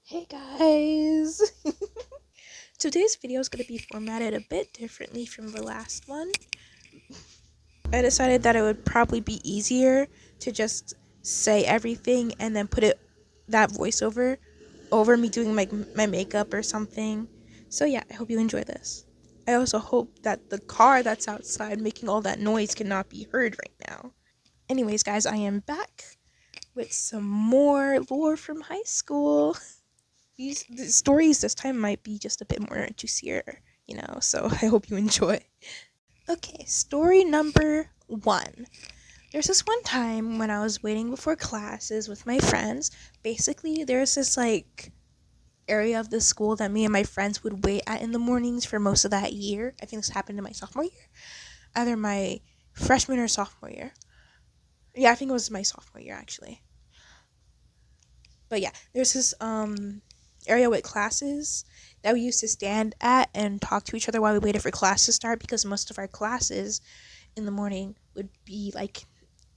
Hey guys! Today's video is going to be formatted a bit differently from the last one. I decided that it would probably be easier to just say everything and then put that voiceover over me doing my makeup or something. So yeah, I hope you enjoy this. I also hope that the car that's outside making all that noise cannot be heard right now. Anyways guys, I am back with some more lore from high school. The stories this time might be just a bit more juicier, so I hope you enjoy. Okay, story number 1. There's this one time when I was waiting before classes with my friends. Basically, there's this area of the school that me and my friends would wait at in the mornings for most of that year. I think this happened in my sophomore year, either my freshman or sophomore year. Yeah, I think it was my sophomore year actually. But yeah, there's this area with classes that we used to stand at and talk to each other while we waited for class to start, because most of our classes in the morning would be like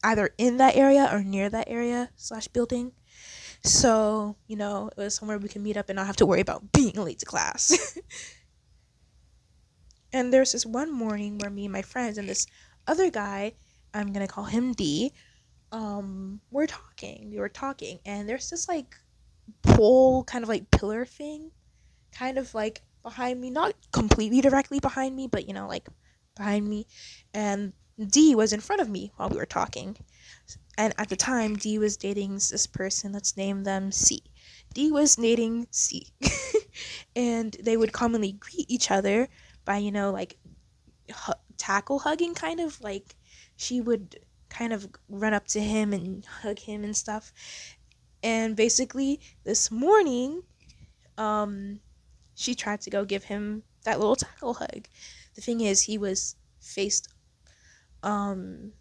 either in that area or near that area / building. So, it was somewhere we can meet up and not have to worry about being late to class. And there's this one morning where me and my friends and this other guy, I'm gonna call him D, we're talking. We were talking, and there's this pole kind of pillar thing kind of behind me, not completely directly behind me, but behind me, and D was in front of me while we were talking. And at the time, D was dating this person. Let's name them C. D was dating C. And they would commonly greet each other by tackle hugging, kind of like she would kind of run up to him and hug him and stuff. And basically this morning, she tried to go give him that little tackle hug. The thing is, he was faced kind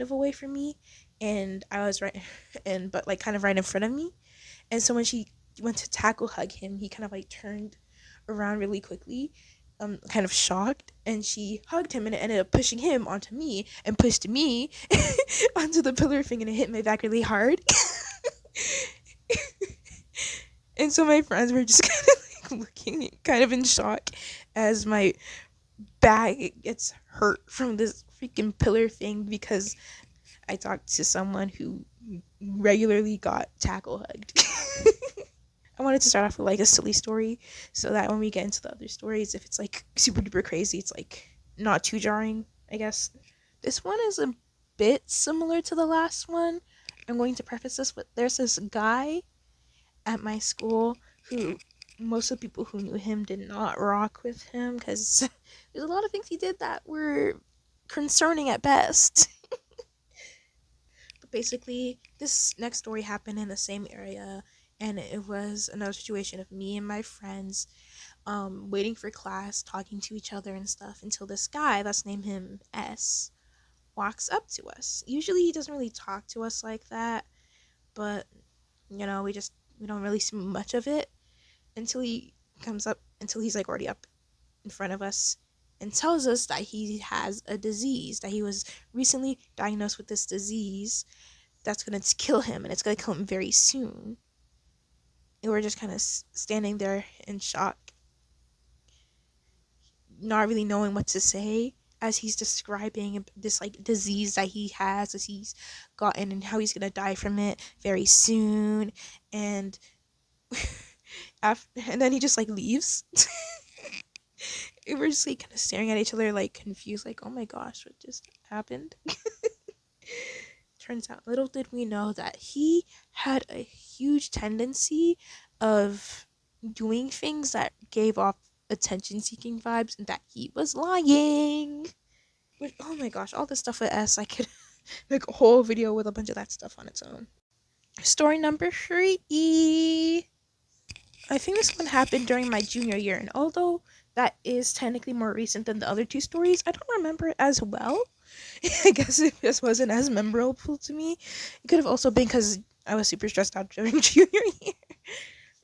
of away from me, and I was right but kind of right in front of me. And so when she went to tackle hug him, he kind of turned around really quickly, kind of shocked, and she hugged him, and it ended up pushing him onto me and pushed me onto the pillar thing, and it hit my back really hard. And so my friends were just kind of looking kind of in shock as my back gets hurt from this freaking pillar thing, because I talked to someone who regularly got tackle hugged. I wanted to start off with a silly story, so that when we get into the other stories, if it's super duper crazy, it's not too jarring, I guess. This one is a bit similar to the last one. I'm going to preface this with, there's this guy at my school who most of the people who knew him did not rock with him, because there's a lot of things he did that were concerning at best. But basically, this next story happened in the same area, and it was another situation of me and my friends waiting for class, talking to each other and stuff, until this guy, let's name him S, walks up to us. Usually he doesn't really talk to us like that, but we don't really see much of it until he comes up, until he's already up in front of us, and tells us that he has a disease, that he was recently diagnosed with this disease that's going to kill him, and it's going to kill him very soon. And we're just kind of standing there in shock, not really knowing what to say, as he's describing this disease that he has, as he's gotten, and how he's going to die from it very soon. And and then he just leaves. And we're just kind of staring at each other confused, oh my gosh, what just happened? Turns out, little did we know that he had a huge tendency of doing things that gave off attention-seeking vibes, and that he was lying. Which, oh my gosh, all this stuff with S, I could make a whole video with a bunch of that stuff on its own. Story number 3. I think this one happened during my junior year, and although that is technically more recent than the other 2 stories, I don't remember it as well. I guess if this wasn't as memorable to me, it could have also been because I was super stressed out during junior year.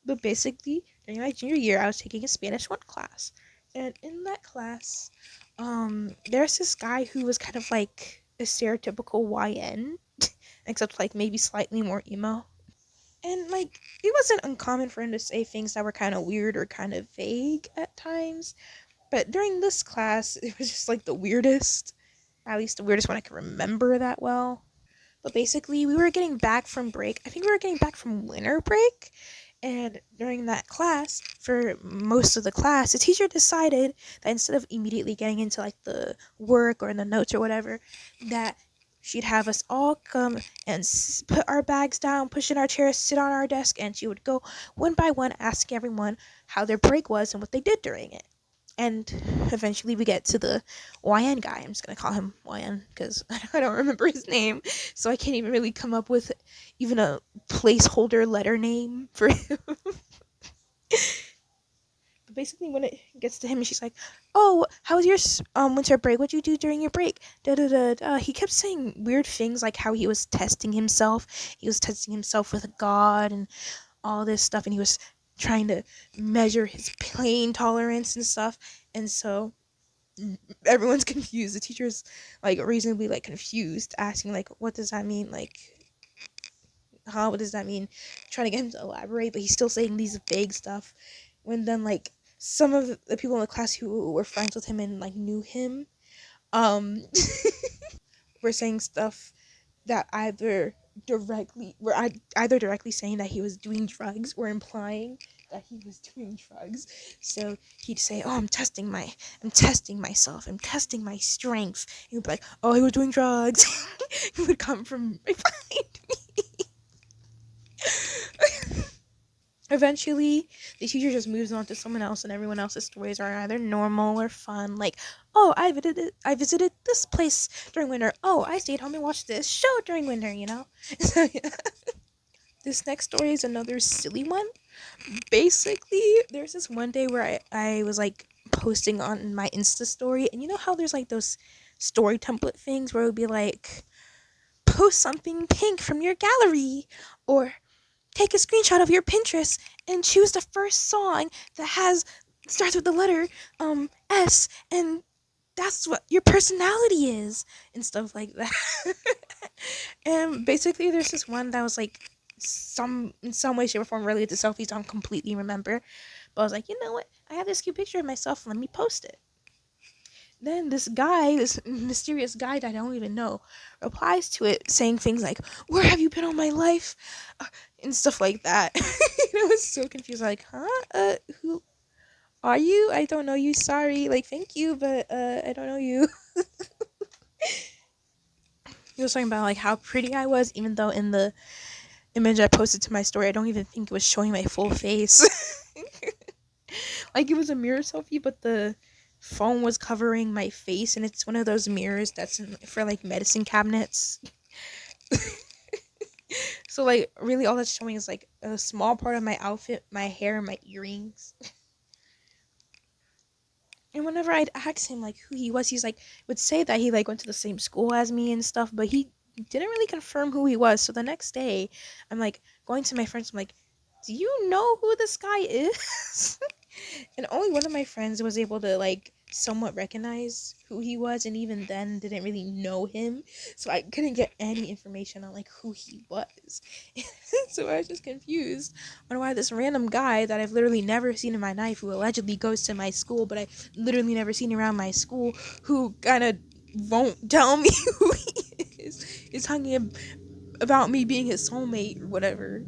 But basically, during my junior year, I was taking a Spanish 1 class, and in that class, there's this guy who was kind of like a stereotypical YN, except maybe slightly more emo. And like it wasn't uncommon for him to say things that were kind of weird or kind of vague at times. But during this class, it was just like the weirdest. At least the weirdest one I can remember that well. But basically, we were getting back from break. I think we were getting back from winter break. And during that class, for most of the class, the teacher decided that instead of immediately getting into like the work or the notes or whatever, that she'd have us all come and put our bags down, push in our chairs, sit on our desk, and she would go one by one asking everyone how their break was and what they did during it. And eventually we get to the YN guy. I'm just gonna call him YN because I don't remember his name, so I can't even really come up with even a placeholder letter name for him. But basically, when it gets to him, and she's like, "Oh, how was your winter break? What'd you do during your break?" Da da da da. He kept saying weird things like how he was testing himself. He was testing himself with God and all this stuff, and he was trying to measure his pain tolerance and stuff. And so everyone's confused. The teacher's like reasonably like confused, asking like, "What does that mean?" Like, huh? What does that mean? Trying to get him to elaborate, but he's still saying these vague stuff. When then like some of the people in the class who were friends with him and like knew him, um, were saying stuff that either directly saying that he was doing drugs or implying that he was doing drugs. So he'd say, "Oh, I'm testing myself. I'm testing my strength." He'd be like, "Oh, he was doing drugs." He would come from behind me. Eventually, the teacher just moves on to someone else, and everyone else's stories are either normal or fun. Like, "Oh, I visited this place during winter. Oh, I stayed home and watched this show during winter." So yeah. This next story is another silly one. Basically, there's this one day where I was like posting on my Insta story, and you know how there's like those story template things where it would be like, post something pink from your gallery, or take a screenshot of your Pinterest and choose the first song that has starts with the letter S, and that's what your personality is, and stuff like that. And basically there's this one that was like some in some way, shape, or form related to selfies. I don't completely remember, but I was like, you know what, I have this cute picture of myself, let me post it. Then this guy, this mysterious guy that I don't even know, replies to it saying things like, "Where have you been all my life?" And stuff like that. I was so confused, like, huh? Who are you? I don't know you. Sorry. Like, thank you, but I don't know you. He was talking about like how pretty I was, even though in the image I posted to my story, I don't even think it was showing my full face. Like it was a mirror selfie, but the phone was covering my face, and it's one of those mirrors that's for like medicine cabinets. So like really all that's showing is like a small part of my outfit, my hair, and my earrings. And whenever I'd ask him like who he was, he's like would say that he like went to the same school as me and stuff, but he didn't really confirm who he was. So the next day, I'm like going to my friends. I'm like, "Do you know who this guy is?" And only one of my friends was able to like somewhat recognize who he was, and even then didn't really know him, so I couldn't get any information on like who he was. So I was just confused on why this random guy that I've literally never seen in my life, who allegedly goes to my school but I literally never seen around my school, who kind of won't tell me who he is talking about me being his soulmate or whatever.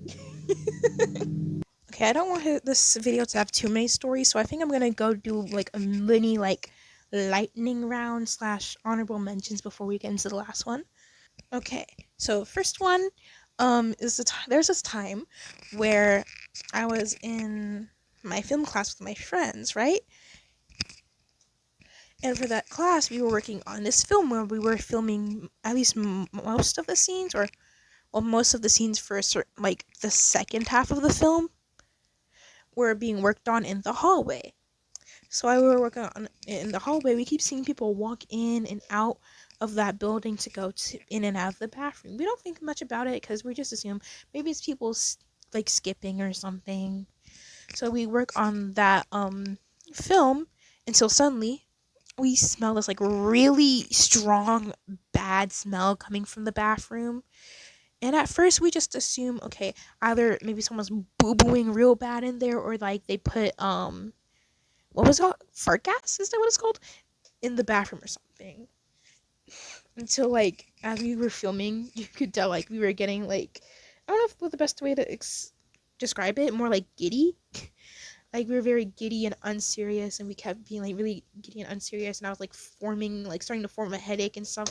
Okay, I don't want this video to have too many stories, so I think I'm gonna go do like a mini like lightning round slash honorable mentions before we get into the last one. Okay, so first one, is there's this time where I was in my film class with my friends, right? And for that class, we were working on this film where we were filming at least most of the scenes, or well, most of the scenes for a certain like the second half of the film were being worked on in the hallway. So while we were working on in the hallway, we keep seeing people walk in and out of that building to go in and out of the bathroom. We don't think much about it because we just assume maybe it's people like skipping or something. So we work on that film until suddenly we smell this like really strong bad smell coming from the bathroom, And at first we just assume, okay, either maybe someone's boo booing real bad in there, or like they put what was it called? Fart gas? Is that what it's called? In the bathroom or something. Until like as we were filming, you could tell like we were getting like, I don't know if what the best way to describe it, more like giddy. Like we were very giddy and unserious, and we kept being like really giddy and unserious, and I was like starting to form a headache and stuff.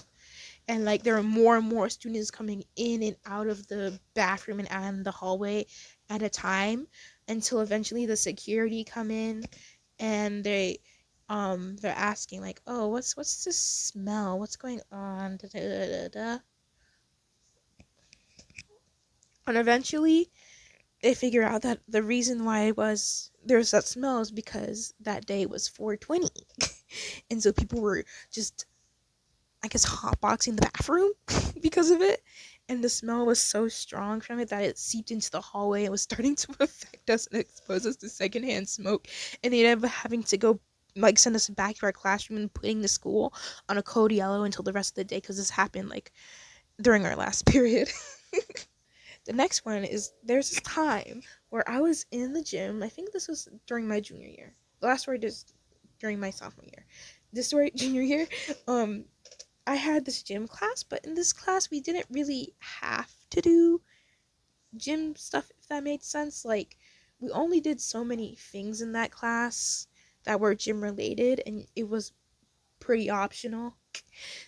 And like there were more and more students coming in and out of the bathroom and the hallway at a time, until eventually the security come in, and they're asking like, oh, what's this smell, what's going on, da, da, da, da, da. And eventually they figure out that the reason why it was there's that smell is because that day was 420. And so people were just, I guess, hotboxing the bathroom because of it. And the smell was so strong from it that it seeped into the hallway and was starting to affect us and expose us to secondhand smoke. And they ended up having to go, like, send us back to our classroom and putting the school on a code yellow until the rest of the day, because this happened, like, during our last period. The next one is there's this time where I was in the gym. I think this was during my junior year. The last word is during my sophomore year. This story, junior year, I had this gym class, but in this class we didn't really have to do gym stuff, if that made sense. Like, we only did so many things in that class that were gym related, and it was pretty optional.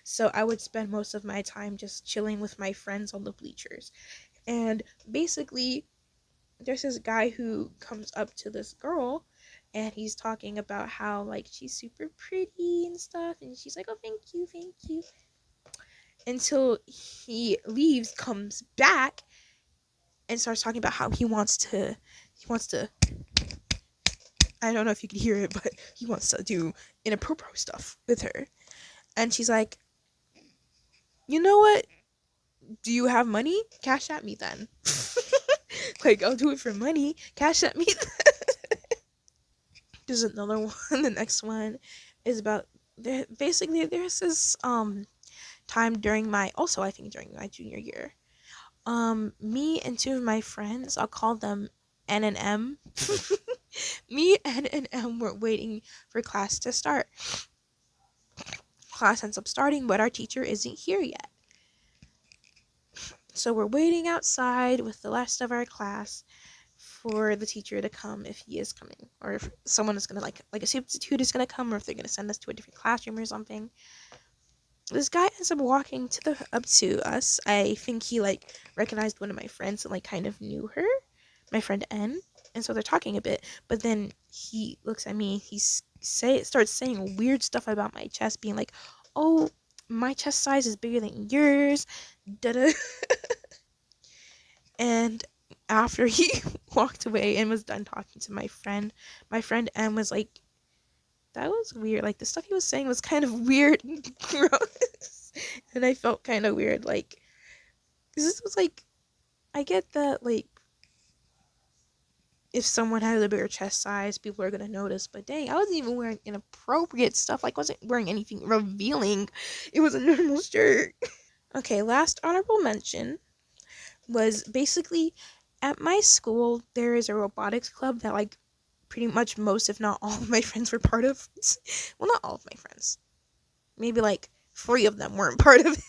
So I would spend most of my time just chilling with my friends on the bleachers. And basically, there's this guy who comes up to this girl, and he's talking about how like she's super pretty and stuff, and she's like, oh, thank you, until he leaves, comes back, and starts talking about how he wants to I don't know if you could hear it, but he wants to do inappropriate stuff with her. And she's like, you know what, do you have money? Cash at me then. Like, I'll do it for money, cash at me. There's another one. The next one is about basically there's this time during my, also I think during my junior year, me and two of my friends, I'll call them N and M. Me and M were waiting for class to start. Class ends up starting, but our teacher isn't here yet. So we're waiting outside with the rest of our class for the teacher to come, if he is coming, or if someone is gonna like a substitute is gonna come, or if they're gonna send us to a different classroom or something. This guy ends up walking up to us. I think he like recognized one of my friends and like kind of knew her, my friend N, and so they're talking a bit. But then he looks at me. He starts saying weird stuff about my chest, being like, "Oh, my chest size is bigger than yours." Da da. And after he walked away and was done talking to my friend M was like, that was weird. Like, the stuff he was saying was kind of weird and gross. And I felt kind of weird. Like, 'cause this was like, I get that, like, if someone had a bigger chest size, people are gonna notice. But dang, I wasn't even wearing inappropriate stuff. Like, I wasn't wearing anything revealing. It was a normal shirt. Okay, last honorable mention was basically at my school, there is a robotics club that, like, pretty much most, if not all, of my friends were part of. Well, not all of my friends. Maybe like 3 of them weren't part of it.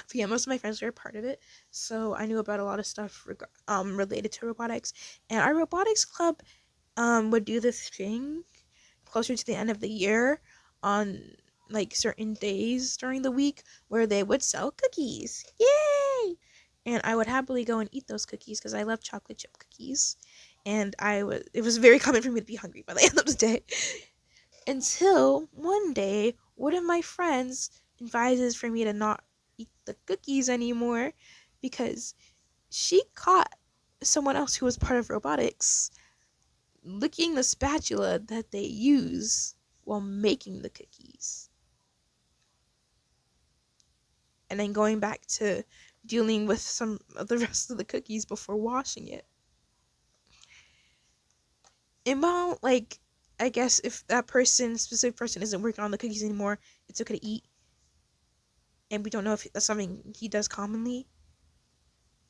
But yeah, most of my friends were a part of it. So I knew about a lot of stuff related to robotics. And our robotics club would do this thing closer to the end of the year on like certain days during the week where they would sell cookies. Yay! And I would happily go and eat those cookies because I love chocolate chip cookies. And it was very common for me to be hungry by the end of the day. Until one day, one of my friends advises for me to not eat the cookies anymore because she caught someone else who was part of robotics licking the spatula that they use while making the cookies. And then going back to dealing with some of the rest of the cookies before washing it. Well, like, I guess if that specific person isn't working on the cookies anymore, it's okay to eat. and we don't know if that's something he does commonly.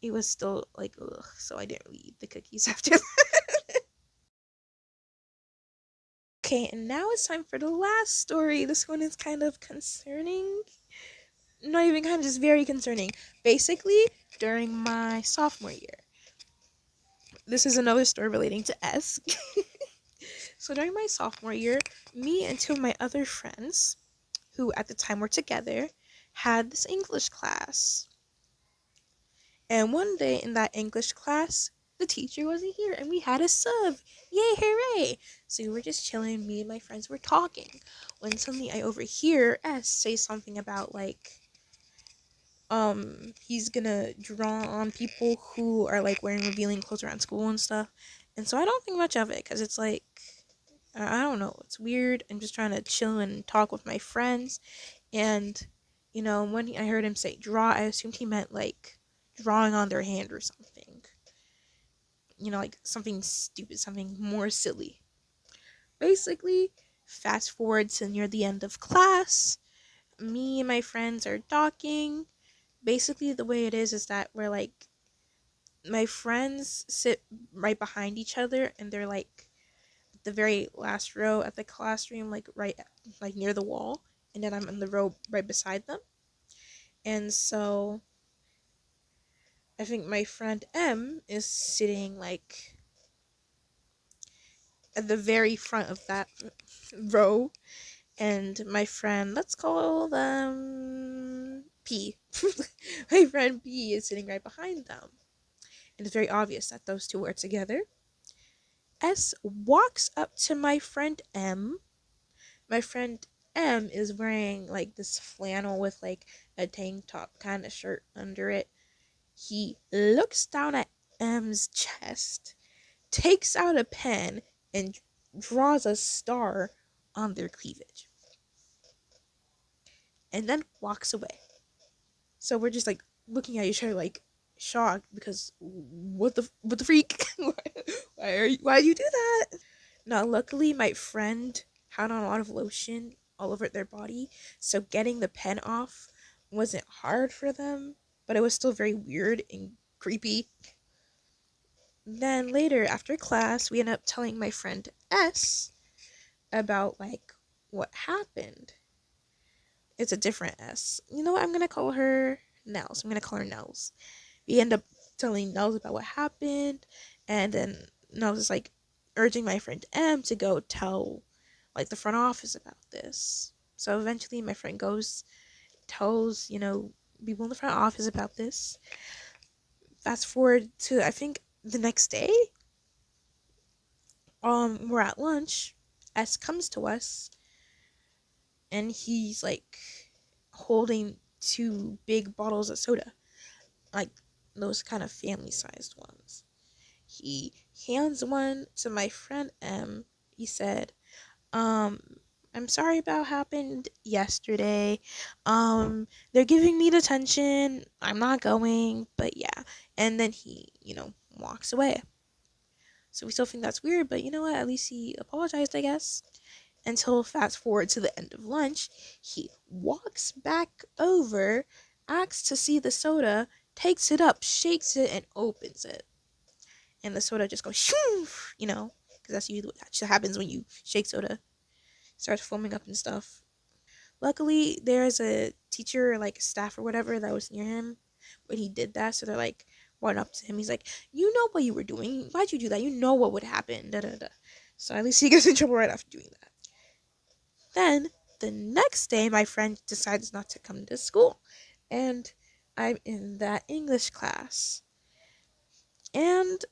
It was still like ugh, so I didn't really eat the cookies after that. Okay, and now it's time for the last story. This one is kind of concerning. Not even kind of, just very concerning. Basically, during my sophomore year, this is another story relating to S. So during my sophomore year, me and two of my other friends, who at the time were together, had this English class. And one day in that English class, the teacher wasn't here and we had a sub. Yay, hooray! So we were just chilling, me and my friends were talking. When suddenly I overhear S say something about like he's gonna draw on people who are like wearing revealing clothes around school and stuff. And so I don't think much of it because it's like I don't know, it's weird. I'm just trying to chill and talk with my friends. And when I heard him say draw, I assumed he meant like drawing on their hand or something. Like something stupid, something more silly. Basically, fast forward to near the end of class, me and my friends are talking. Basically, the way it is that we're like, my friends sit right behind each other and they're like the very last row at the classroom, like right like near the wall, and then I'm in the row right beside them. And so I think my friend M is sitting like at the very front of that row, and my friend, let's call them P. My friend P is sitting right behind them. And it's very obvious that those two are together. S walks up to my friend M. My friend M is wearing like this flannel with like a tank top kind of shirt under it. He looks down at M's chest, takes out a pen, and draws a star on their cleavage, and then walks away. So we're just like looking at each other like shocked because what the freak? Why did you do that? Now, luckily, my friend had on a lot of lotion all over their body, so getting the pen off wasn't hard for them, but it was still very weird and creepy. Then later, after class, we ended up telling my friend S about like what happened. It's a different S. You know what? I'm gonna call her Nels. I'm gonna call her Nels. We end up telling Nels about what happened, and then Nels is like urging my friend M to go tell like the front office about this. So eventually my friend goes, tells, people in the front office about this. Fast forward to I think the next day, we're at lunch. S comes to us and he's like holding two big bottles of soda, like those kind of family sized ones. He hands one to my friend M. He said, um, I'm sorry about what happened yesterday. They're giving me detention. I'm not going, but yeah. And then he, walks away. So we still think that's weird, but you know what? At least he apologized, I guess. Until fast forward to the end of lunch, he walks back over, asks to see the soda, takes it up, shakes it, and opens it. And the soda just goes shoo, because that's usually what happens when you shake soda. Starts foaming up and stuff. Luckily, there's a teacher, or like staff or whatever, that was near him when he did that. So they're like, went up to him. He's like, "You know what you were doing? Why'd you do that? You know what would happen." Da da da. So at least he gets in trouble right after doing that. Then the next day, my friend decides not to come to school, and I'm in that English class. And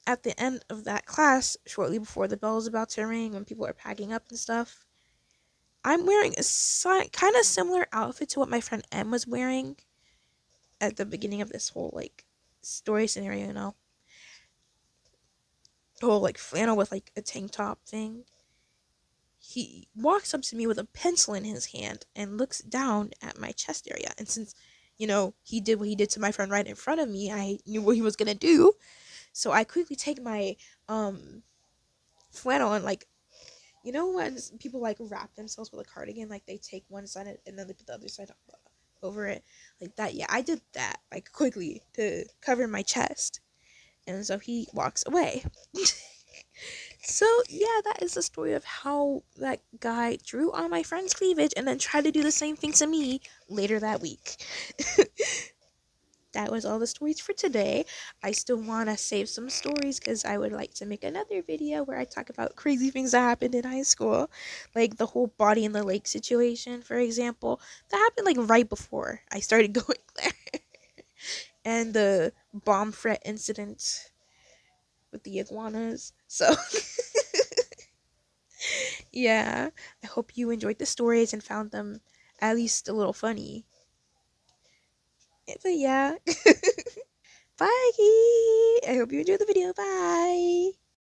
at the end of that class, shortly before the bell is about to ring, when people are packing up and stuff, I'm wearing a kind of similar outfit to what my friend M was wearing at the beginning of this whole like story scenario. The whole like flannel with like a tank top thing. He walks up to me with a pencil in his hand and looks down at my chest area. And since he did what he did to my friend right in front of me, I knew what he was gonna do. So I quickly take my flannel and like, when people like wrap themselves with a cardigan, like they take one side and then they put the other side up over it like that. Yeah, I did that like quickly to cover my chest. And so he walks away. So yeah, that is the story of how that guy drew on my friend's cleavage and then tried to do the same thing to me later that week. That was all the stories for today. I still want to save some stories because I would like to make another video where I talk about crazy things that happened in high school. Like the whole body in the lake situation, for example. That happened like right before I started going there. And the bomb threat incident with the iguanas. So, yeah. I hope you enjoyed the stories and found them at least a little funny. But yeah. Bye! I hope you enjoyed the video. Bye!